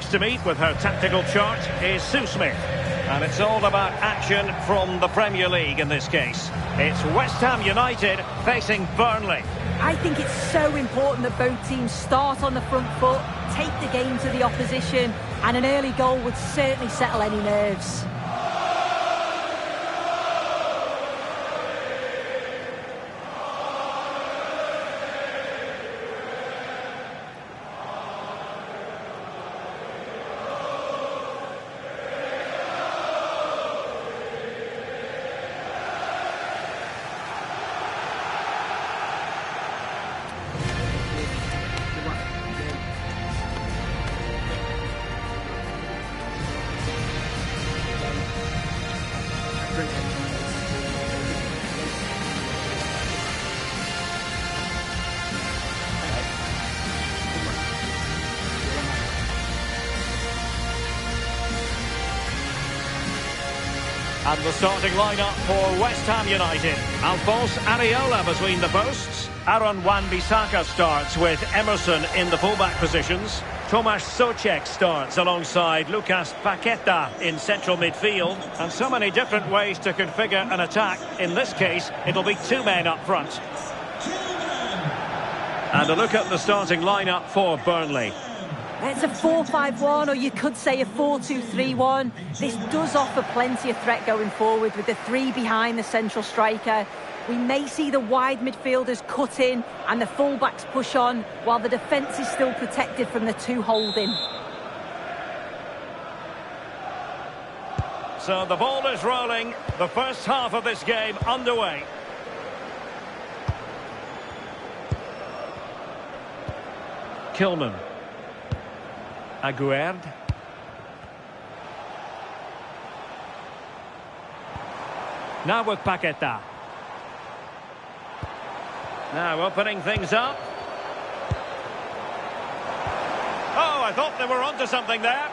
to meet with her tactical chart is Sue Smith. And it's all about action from the Premier League in this case. It's West Ham United facing Burnley. I think it's so important that both teams start on the front foot, take the game to the opposition, and an early goal would certainly settle any nerves. And the starting lineup for West Ham United. Alphonse Areola between the posts. Aaron Wan-Bissaka starts with Emerson in the fullback positions. Tomasz Souček starts alongside Lucas Paqueta in central midfield. And so many different ways to configure an attack. In this case, it'll be two men up front. And a look at the starting lineup for Burnley. It's a 4-5-1, or you could say a 4-2-3-1. This does offer plenty of threat going forward with the three behind the central striker. We may see the wide midfielders cut in and the fullbacks push on, while the defence is still protected from the two holding. So the ball is rolling. The first half of this game underway. Kilman. Aguerd. Now with Paqueta. Now opening things up. Oh, I thought they were onto something there.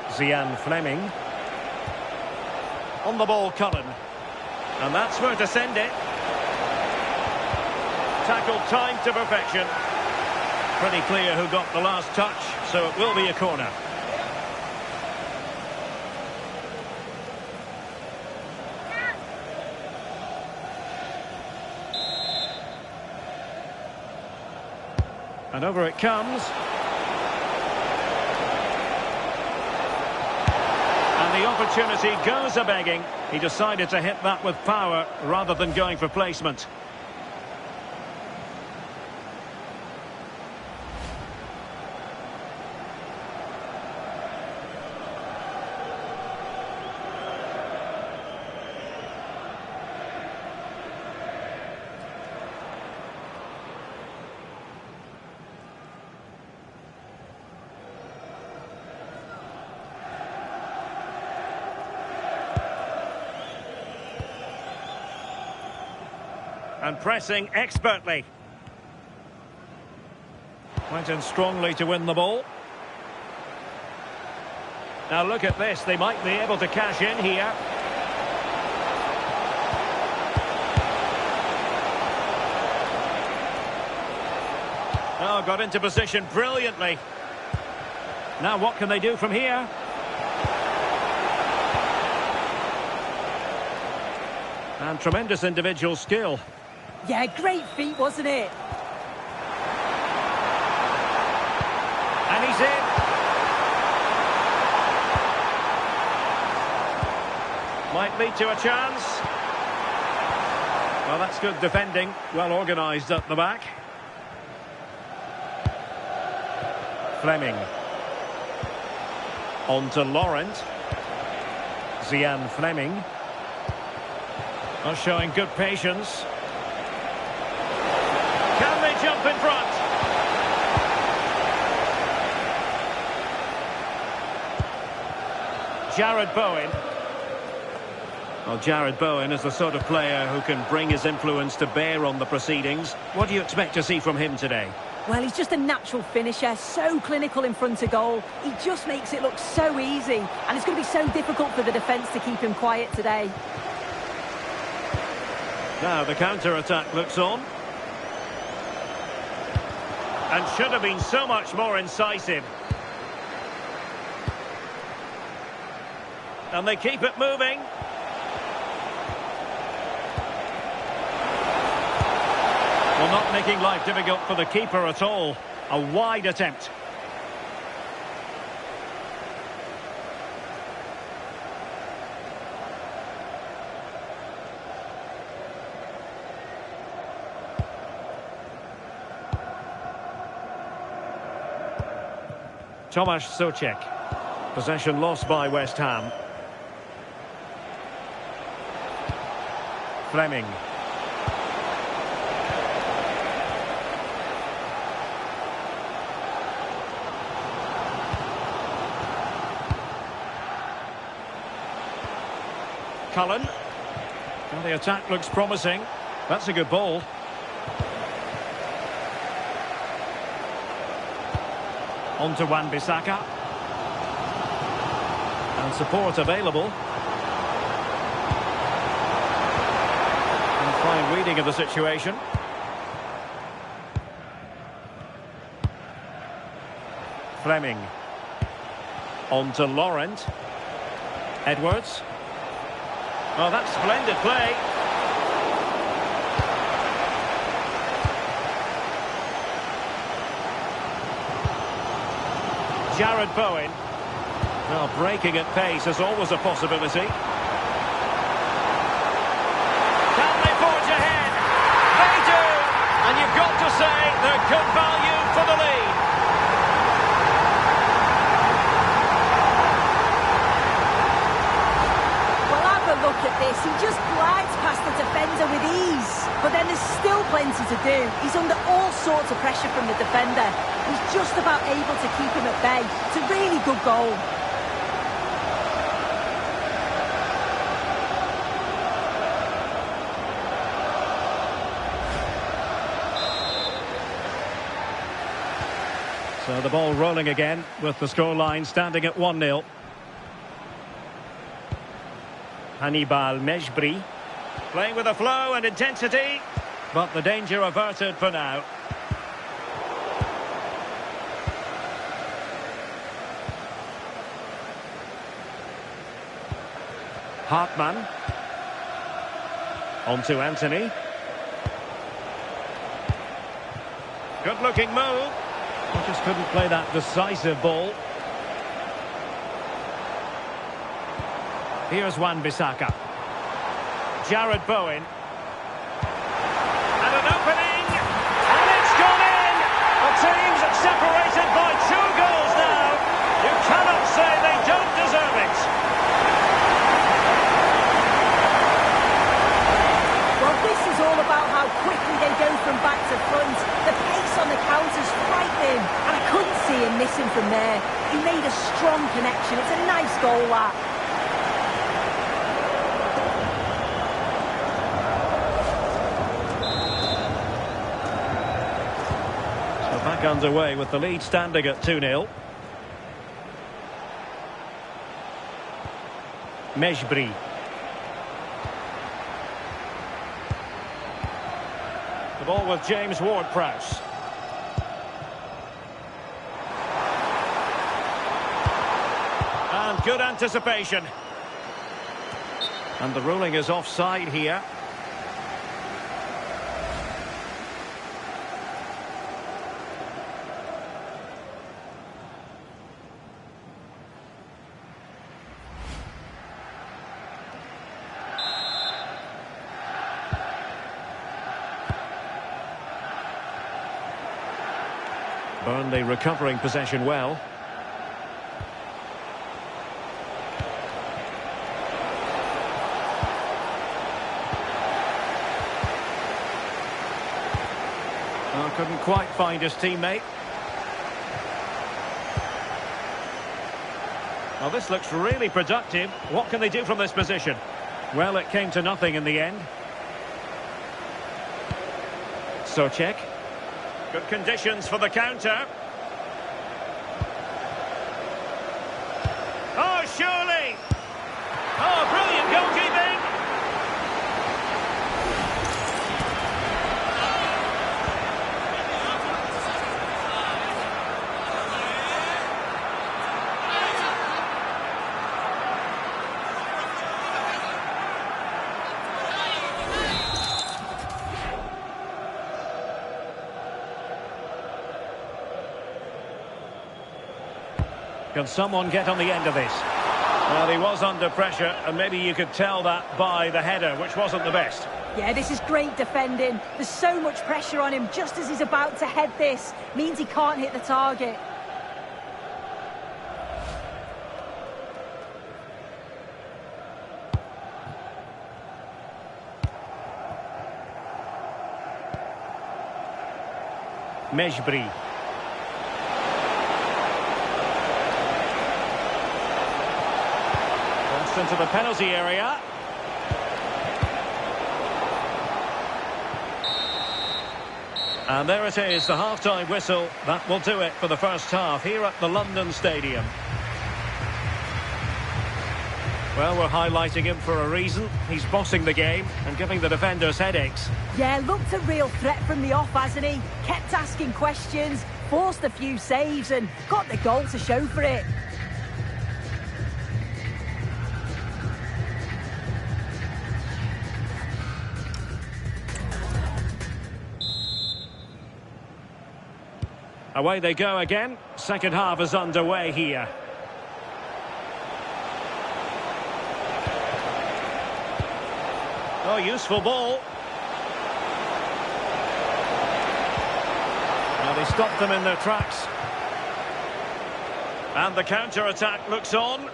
Zian Fleming. On the ball, Cullen. And that's where to send it. Tackled time to perfection. Pretty clear who got the last touch, so it will be a corner. And over it comes. And the opportunity goes a-begging. He decided to hit that with power rather than going for placement. And pressing expertly. Went in strongly to win the ball. Now look at this, they might be able to cash in here. Oh, got into position brilliantly. Now what can they do from here? And tremendous individual skill. Yeah, great feat, wasn't it? And he's in. Might lead to a chance. Well, that's good defending. Well organised at the back. Fleming. On to Laurent. Zian Fleming. Well, showing good patience. Can they jump in front? Jared Bowen. Well, Jared Bowen is the sort of player who can bring his influence to bear on the proceedings. What do you expect to see from him today? Well, he's just a natural finisher, so clinical in front of goal. He just makes it look so easy, and it's going to be so difficult for the defence to keep him quiet today. Now the counter-attack looks on. And should have been so much more incisive. And they keep it moving. Well, not making life difficult for the keeper at all. A wide attempt. Tomasz Souček. Possession lost by West Ham. Fleming. Cullen. Well, the attack looks promising. That's a good ball. On to Wan-Bissaka. And support available. And fine reading of the situation. Fleming. On to Laurent. Edwards. Oh, that's splendid play. Jared Bowen. Well, breaking at pace is always a possibility. Can they forge ahead? They do! And you've got to say they're good value for the lead. Well, have a look at this. He just glides past the defender with ease. But then there's still plenty to do. He's under all sorts of pressure from the defender. He's just about able to keep him at bay. It's a really good goal. So the ball rolling again with the scoreline standing at 1-0. Hannibal Mejbri playing with a flow and intensity, but the danger averted for now. Hartmann. On to Anthony. Good looking move. He just couldn't play that decisive ball. Here's Wan-Bissaka. Jared Bowen. And an opening. And it's gone in. The team's separated by 2 goals now. You cannot say they don't deserve it. Well, this is all about how quickly they go from back to front. The pace on the counter's frightening. And I couldn't see him missing from there. He made a strong connection. It's a nice goal, that. Back underway with the lead standing at 2-0. Mejbri. The ball with James Ward-Prowse. And good anticipation. And the ruling is offside here. Burnley recovering possession well. Oh, couldn't quite find his teammate. Well, this looks really productive. What can they do from this position? Well, it came to nothing in the end. Souček. Good conditions for the counter. Oh, surely! Oh, brilliant goalkeeping! Can someone get on the end of this? Well, he was under pressure, and maybe you could tell that by the header, which wasn't the best. Yeah, this is great defending. There's so much pressure on him just as he's about to head this. Means he can't hit the target. Mejbri. Crossed into the penalty area. And there it is, the half-time whistle. That will do it for the first half here at the London Stadium. Well, we're highlighting him for a reason. He's bossing the game and giving the defenders headaches. Yeah, looked a real threat from the off, hasn't he? Kept asking questions, forced a few saves and got the goal to show for it. Away they go again. Second half is underway here. Oh, useful ball. Now they stopped them in their tracks. And the counter-attack looks on.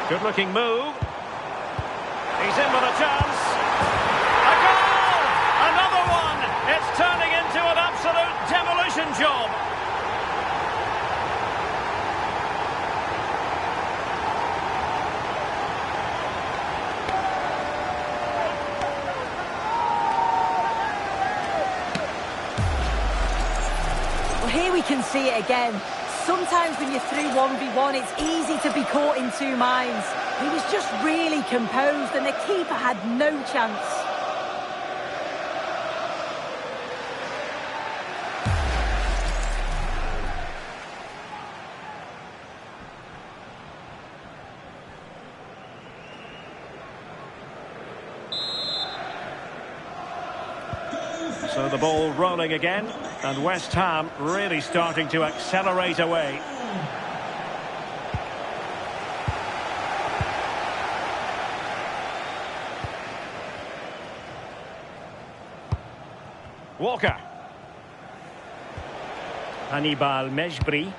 Good-looking move. He's in with a chance. A goal! Another one! It's turning into an absolute demolition job. Here we can see it again. Sometimes when you're through 1v1, it's easy to be caught in two minds. He was just really composed and the keeper had no chance. So the ball rolling again, and West Ham really starting to accelerate away. Walker. Hannibal Mejbri.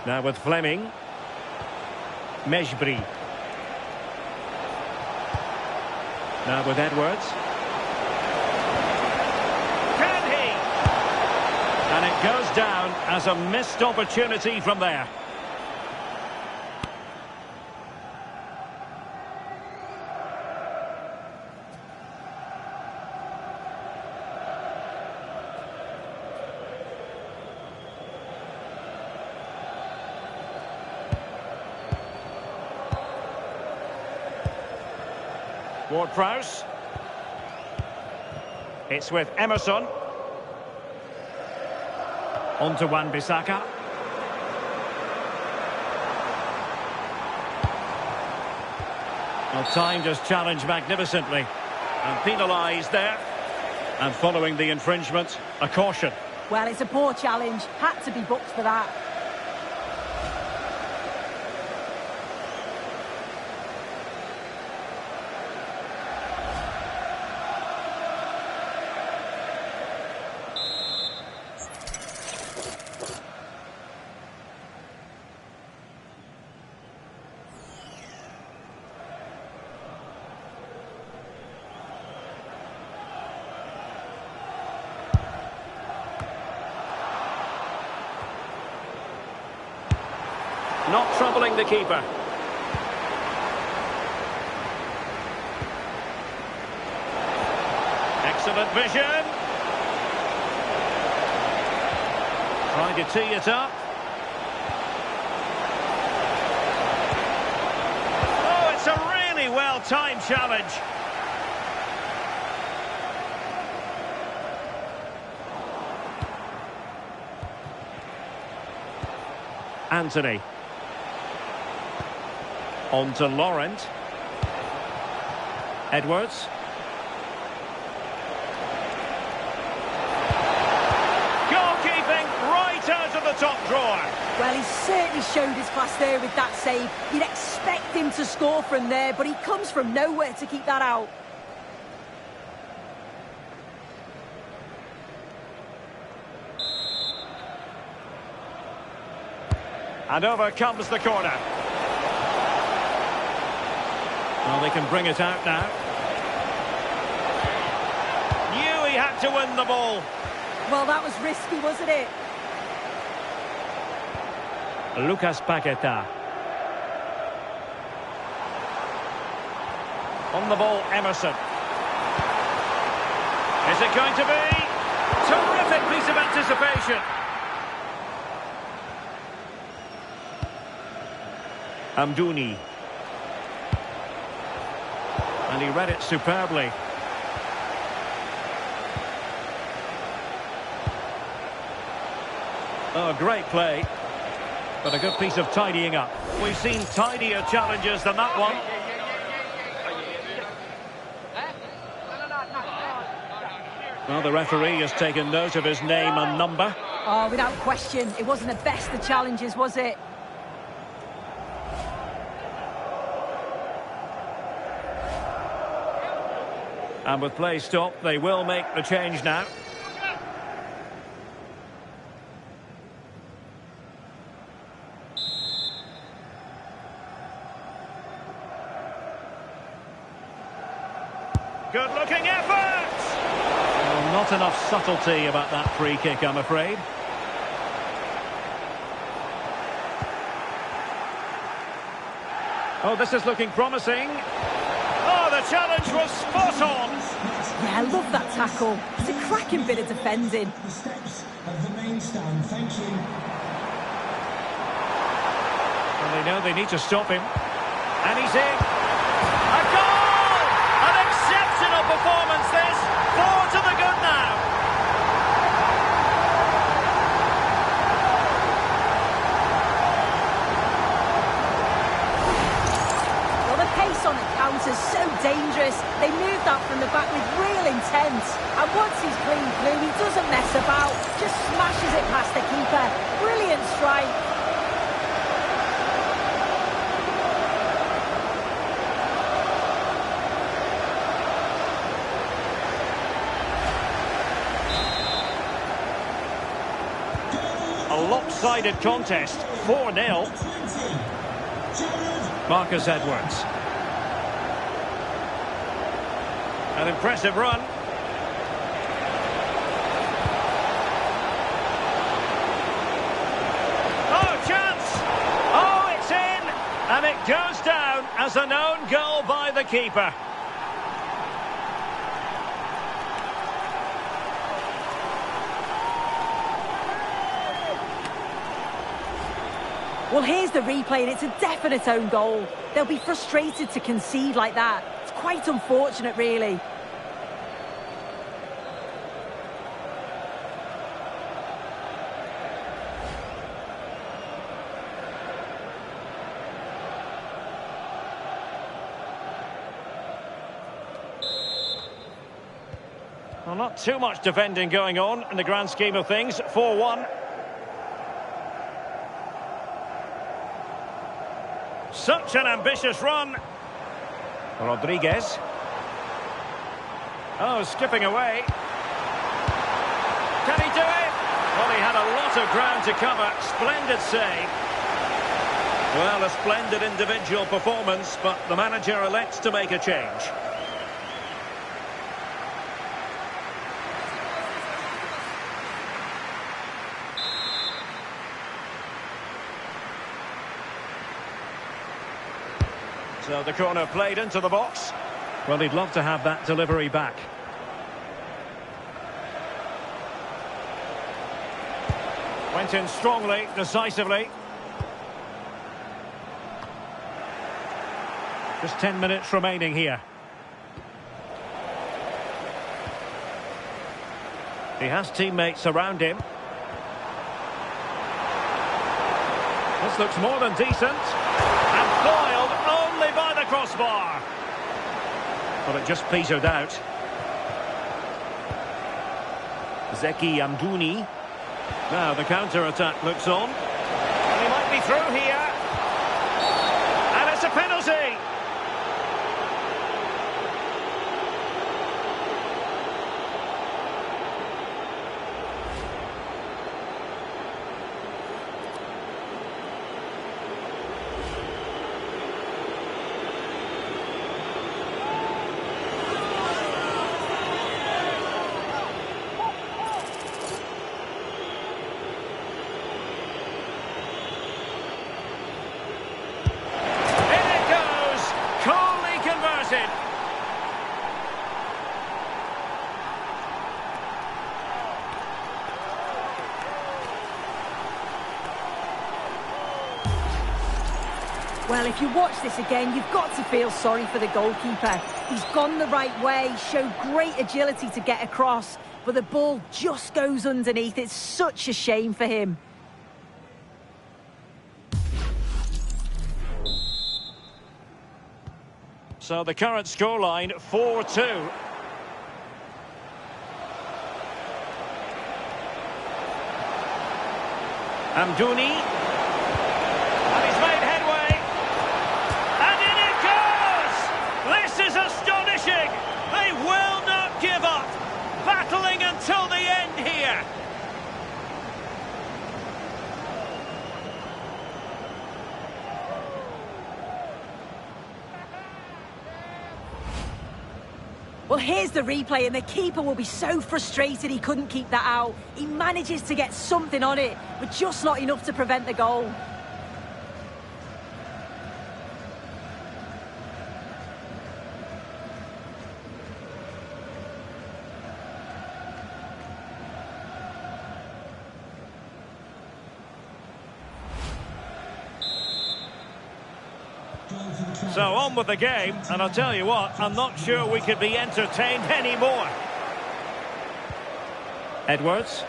Now with Fleming. Mejbri. Now with Edwards. And it goes down as a missed opportunity from there. Ward-Prowse. It's with Emerson. On to Wan-Bissaka. Well, timed his challenge magnificently. And penalised there. And following the infringement, a caution. Well, it's a poor challenge. Had to be booked for that. Not troubling the keeper. Excellent vision. Trying to tee it up. Oh, it's a really well-timed challenge. Anthony. On to Laurent. Edwards. Good Well, he certainly showed his class there with that save. You'd expect him to score from there, but he comes from nowhere to keep that out. And over comes the corner. Well, they can bring it out now. Knew he had to win the ball. Well, that was risky, wasn't it? Lucas Paqueta. On the ball, Emerson. Is it going to be? Terrific piece of anticipation. Amdouni. And he read it superbly. Oh, great play. But a good piece of tidying up. We've seen tidier challenges than that one. Well, the referee has taken note of his name and number. Oh, without question. It wasn't the best of challenges, was it? And with play stopped, they will make the change now. Good-looking effort! Well, not enough subtlety about that free kick, I'm afraid. Oh, this is looking promising. Oh, the challenge was spot on. Yeah, I love that tackle. It's a cracking bit of defending. The steps of the main stand, thank you. And they know they need to stop him. And he's in. A goal! An exceptional performance this. 4 to the good now. Well, the pace on the counter's so dangerous. They moved that from the back with real intent. And once he's clean through, he doesn't mess about. Just smashes it past the keeper. Brilliant strike. A lopsided contest, 4-0. Marcus Edwards. An impressive run. Oh, chance! Oh, it's in! And it goes down as an own goal by the keeper. Well, here's the replay, and it's a definite own goal. They'll be frustrated to concede like that. It's quite unfortunate, really. Well, not too much defending going on in the grand scheme of things. 4-1. Such an ambitious run. Rodriguez. Oh, skipping away. Can he do it? Well, he had a lot of ground to cover. Splendid save. Well, a splendid individual performance, but the manager elects to make a change. So the corner played into the box. Well, he'd love to have that delivery back. Went in strongly, decisively. Just 10 minutes remaining here. He has teammates around him. This looks more than decent. And foiled only by the crossbar. But it just petered out. Zeki Amdouni. Now the counter-attack looks on. through here. And it's a penalty. Well, if you watch this again, you've got to feel sorry for the goalkeeper. He's gone the right way, showed great agility to get across, but the ball just goes underneath. It's such a shame for him. So the current scoreline, 4-2. Amdouni. And he's made headway. And in it goes! This is astonishing! They will not give up! Battling until the end here! Well, here's the replay, and the keeper will be so frustrated he couldn't keep that out. He manages to get something on it, but just not enough to prevent the goal. So on with the game, and I'll tell you what, I'm not sure we could be entertained anymore. Edwards.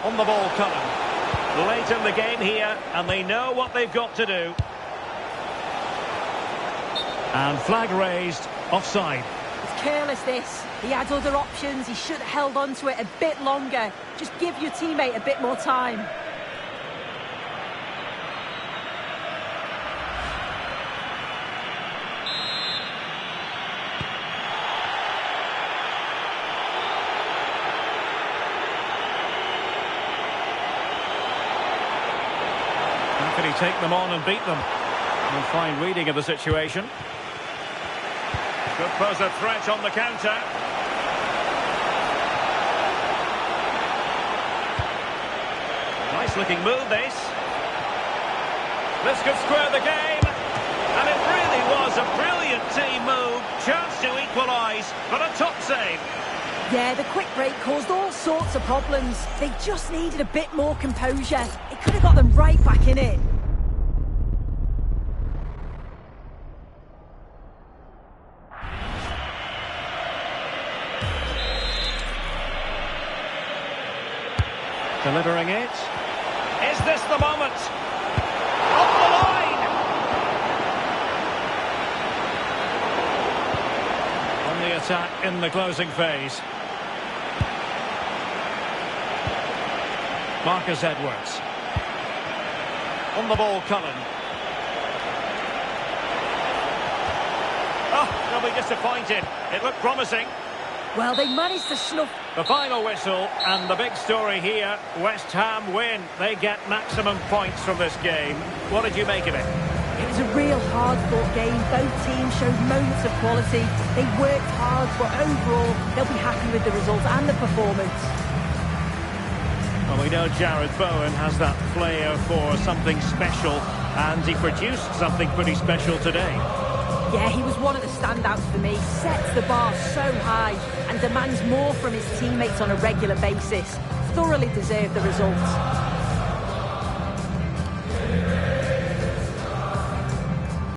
On the ball, Cullen. Late in the game here, and they know what they've got to do. And flag raised, offside. It's careless, this. He had other options. He should have held on to it a bit longer. Just give your teammate a bit more time. How can he take them on and beat them? A fine reading of the situation. Could pose a threat on the counter. Nice looking move, this. This could square the game. And it really was a brilliant team move. Chance to equalise, but a top save. Yeah, the quick break caused all sorts of problems. They just needed a bit more composure. It could have got them right back in it. Delivering it. Is this the moment? Up the line! On the attack in the closing phase. Marcus Edwards. On the ball, Cullen. Oh, they'll be disappointed. It looked promising. Well, they managed to snuff. The final whistle, and the big story here, West Ham win. They get maximum points from this game. What did you make of it? It was a real hard-fought game. Both teams showed moments of quality. They worked hard, but overall, they'll be happy with the result and the performance. Well, we know Jared Bowen has that flair for something special, and he produced something pretty special today. Yeah, he was one of the standouts for me. Sets the bar so high and demands more from his teammates on a regular basis. Thoroughly deserved the result.